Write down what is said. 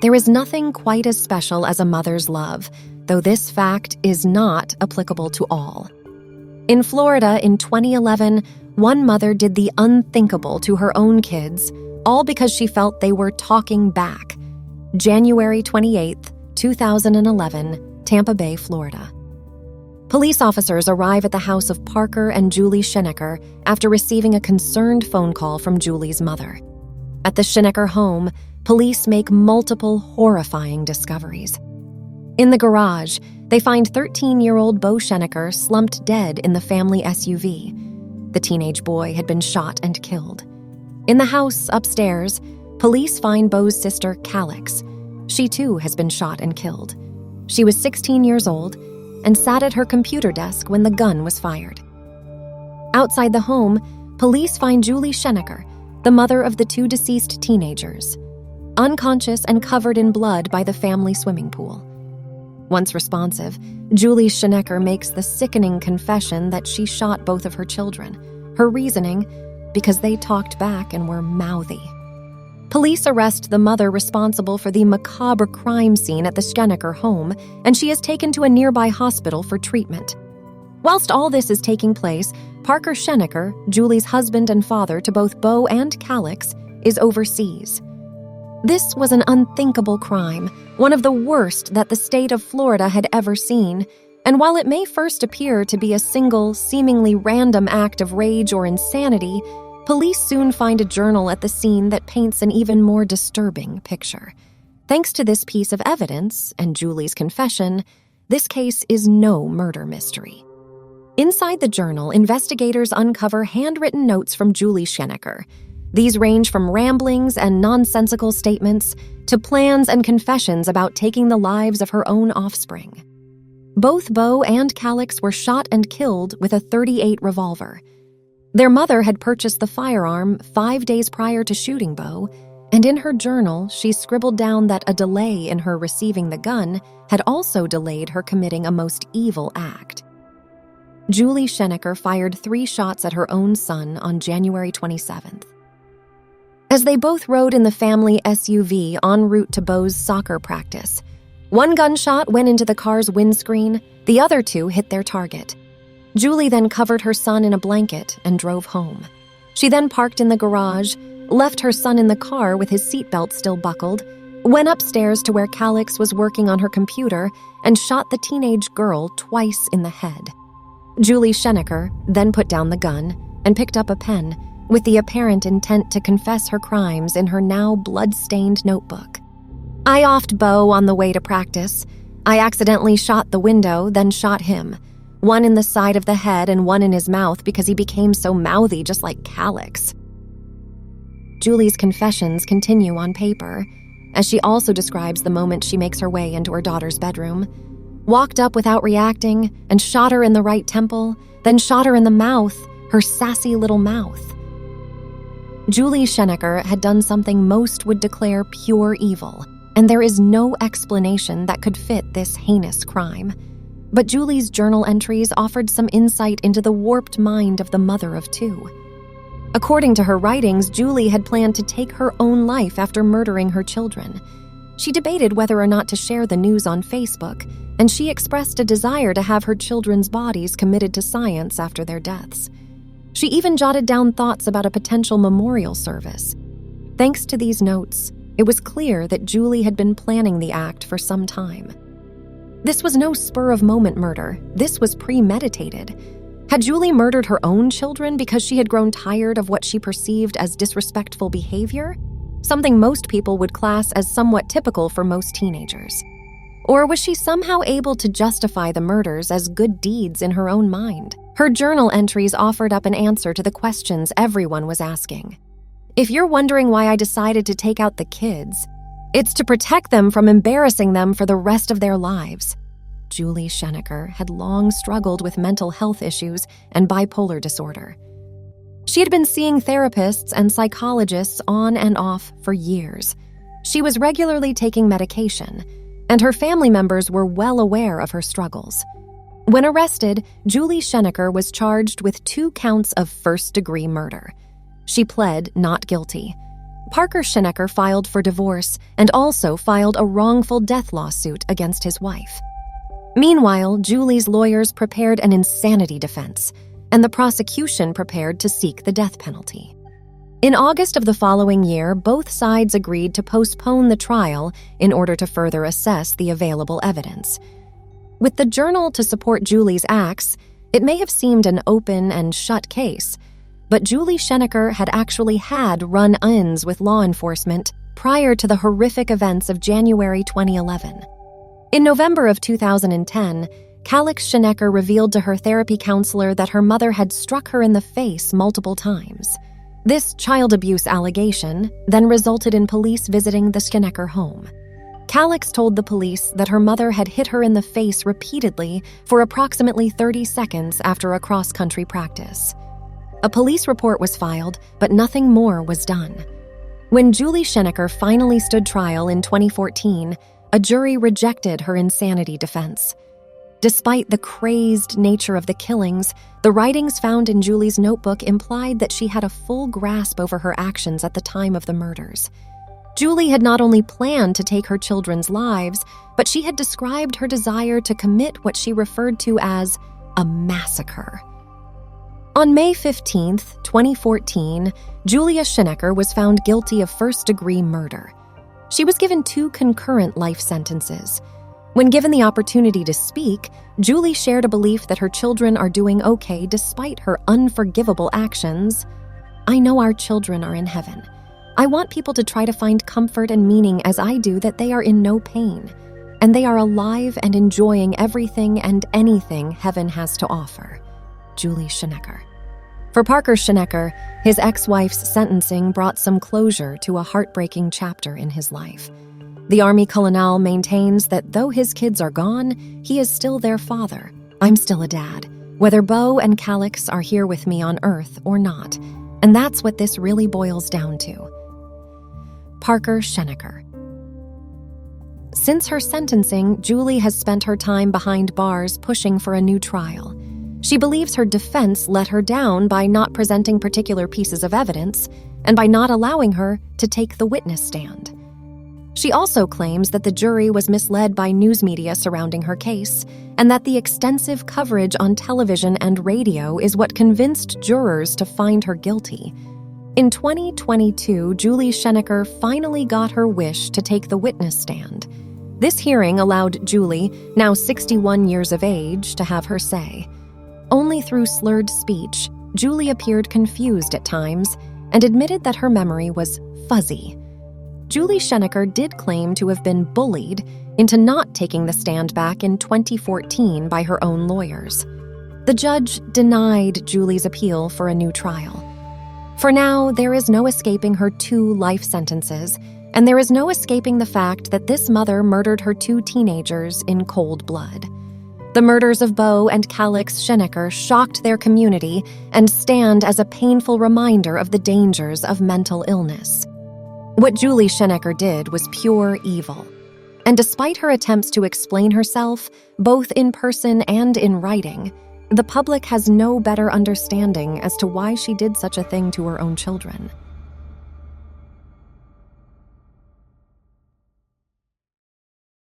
There is nothing quite as special as a mother's love, though this fact is not applicable to all. In Florida in 2011, one mother did the unthinkable to her own kids, all because she felt they were talking back. January 28, 2011, Tampa Bay, Florida. Police officers arrive at the house of Parker and Julie Schenecker after receiving a concerned phone call from Julie's mother. At the Schenecker home, police make multiple horrifying discoveries. In the garage, they find 13-year-old Beau Schenecker slumped dead in the family SUV. The teenage boy had been shot and killed. In the house upstairs, police find Beau's sister, Calyx. She too has been shot and killed. She was 16 years old and sat at her computer desk when the gun was fired. Outside the home, police find Julie Schenecker, the mother of the two deceased teenagers, unconscious and covered in blood by the family swimming pool. Once responsive, Julie Schenecker makes the sickening confession that she shot both of her children. Her reasoning, because they talked back and were mouthy. Police arrest the mother responsible for the macabre crime scene at the Schenecker home, and she is taken to a nearby hospital for treatment. Whilst all this is taking place, Parker Schenecker, Julie's husband and father to both Beau and Calyx, is overseas. This was an unthinkable crime, one of the worst that the state of Florida had ever seen, and while it may first appear to be a single, seemingly random act of rage or insanity, police soon find a journal at the scene that paints an even more disturbing picture. Thanks to this piece of evidence and Julie's confession, this case is no murder mystery. Inside the journal, investigators uncover handwritten notes from Julie Schenecker. These range from ramblings and nonsensical statements to plans and confessions about taking the lives of her own offspring. Both Beau and Calyx were shot and killed with a .38 revolver. Their mother had purchased the firearm 5 days prior to shooting Beau, and in her journal, she scribbled down that a delay in her receiving the gun had also delayed her committing a most evil act. Julie Schenecker fired 3 shots at her own son on January 27th. As they both rode in the family SUV en route to Beau's soccer practice, one gunshot went into the car's windscreen, the other 2 hit their target. Julie then covered her son in a blanket and drove home. She then parked in the garage, left her son in the car with his seatbelt still buckled, went upstairs to where Calyx was working on her computer, and shot the teenage girl twice in the head. Julie Schenecker then put down the gun and picked up a pen, with the apparent intent to confess her crimes in her now blood-stained notebook. I offed Beau on the way to practice. I accidentally shot the window, then shot him. One in the side of the head and one in his mouth because he became so mouthy just like Calyx. Julie's confessions continue on paper, as she also describes the moment she makes her way into her daughter's bedroom. Walked up without reacting and shot her in the right temple, then shot her in the mouth, her sassy little mouth. Julie Schenecker had done something most would declare pure evil, and there is no explanation that could fit this heinous crime. But Julie's journal entries offered some insight into the warped mind of the mother of 2. According to her writings, Julie had planned to take her own life after murdering her children. She debated whether or not to share the news on Facebook, and she expressed a desire to have her children's bodies committed to science after their deaths. She even jotted down thoughts about a potential memorial service. Thanks to these notes, it was clear that Julie had been planning the act for some time. This was no spur-of-moment murder. This was premeditated. Had Julie murdered her own children because she had grown tired of what she perceived as disrespectful behavior? Something most people would class as somewhat typical for most teenagers. Or was she somehow able to justify the murders as good deeds in her own mind? Her journal entries offered up an answer to the questions everyone was asking. If you're wondering why I decided to take out the kids, it's to protect them from embarrassing them for the rest of their lives. Julie Schenecker had long struggled with mental health issues and bipolar disorder. She had been seeing therapists and psychologists on and off for years. She was regularly taking medication, and her family members were well aware of her struggles. When arrested, Julie Schenecker was charged with 2 counts of first-degree murder. She pled not guilty. Parker Schenecker filed for divorce and also filed a wrongful death lawsuit against his wife. Meanwhile, Julie's lawyers prepared an insanity defense, and the prosecution prepared to seek the death penalty. In August of the following year, both sides agreed to postpone the trial in order to further assess the available evidence. With the journal to support Julie's acts, it may have seemed an open and shut case, but Julie Schenecker had actually had run-ins with law enforcement prior to the horrific events of January 2011. In November of 2010, Calyx Schenecker revealed to her therapy counselor that her mother had struck her in the face multiple times. This child abuse allegation then resulted in police visiting the Schenecker home. Calyx told the police that her mother had hit her in the face repeatedly for approximately 30 seconds after a cross-country practice. A police report was filed, but nothing more was done. When Julie Schenecker finally stood trial in 2014, a jury rejected her insanity defense. Despite the crazed nature of the killings, the writings found in Julie's notebook implied that she had a full grasp over her actions at the time of the murders. Julie had not only planned to take her children's lives, but she had described her desire to commit what she referred to as a massacre. On May 15, 2014, Julia Schenecker was found guilty of first-degree murder. She was given 2 concurrent life sentences. When given the opportunity to speak, Julie shared a belief that her children are doing okay despite her unforgivable actions. "I know our children are in heaven. I want people to try to find comfort and meaning as I do that they are in no pain, and they are alive and enjoying everything and anything heaven has to offer." Julie Schenecker. For Parker Schenecker, his ex-wife's sentencing brought some closure to a heartbreaking chapter in his life. The Army colonel maintains that though his kids are gone, he is still their father. "I'm still a dad, whether Beau and Calyx are here with me on Earth or not." And that's what this really boils down to. Parker Schenecker. Since her sentencing, Julie has spent her time behind bars pushing for a new trial. She believes her defense let her down by not presenting particular pieces of evidence and by not allowing her to take the witness stand. She also claims that the jury was misled by news media surrounding her case, and that the extensive coverage on television and radio is what convinced jurors to find her guilty. In 2022, Julie Schenecker finally got her wish to take the witness stand. This hearing allowed Julie, now 61 years of age, to have her say. Only through slurred speech, Julie appeared confused at times and admitted that her memory was fuzzy. Julie Schenecker did claim to have been bullied into not taking the stand back in 2014 by her own lawyers. The judge denied Julie's appeal for a new trial. For now, there is no escaping her 2 life sentences, and there is no escaping the fact that this mother murdered her 2 teenagers in cold blood. The murders of Beau and Calyx Schenecker shocked their community and stand as a painful reminder of the dangers of mental illness. What Julie Schenecker did was pure evil. And despite her attempts to explain herself, both in person and in writing, the public has no better understanding as to why she did such a thing to her own children.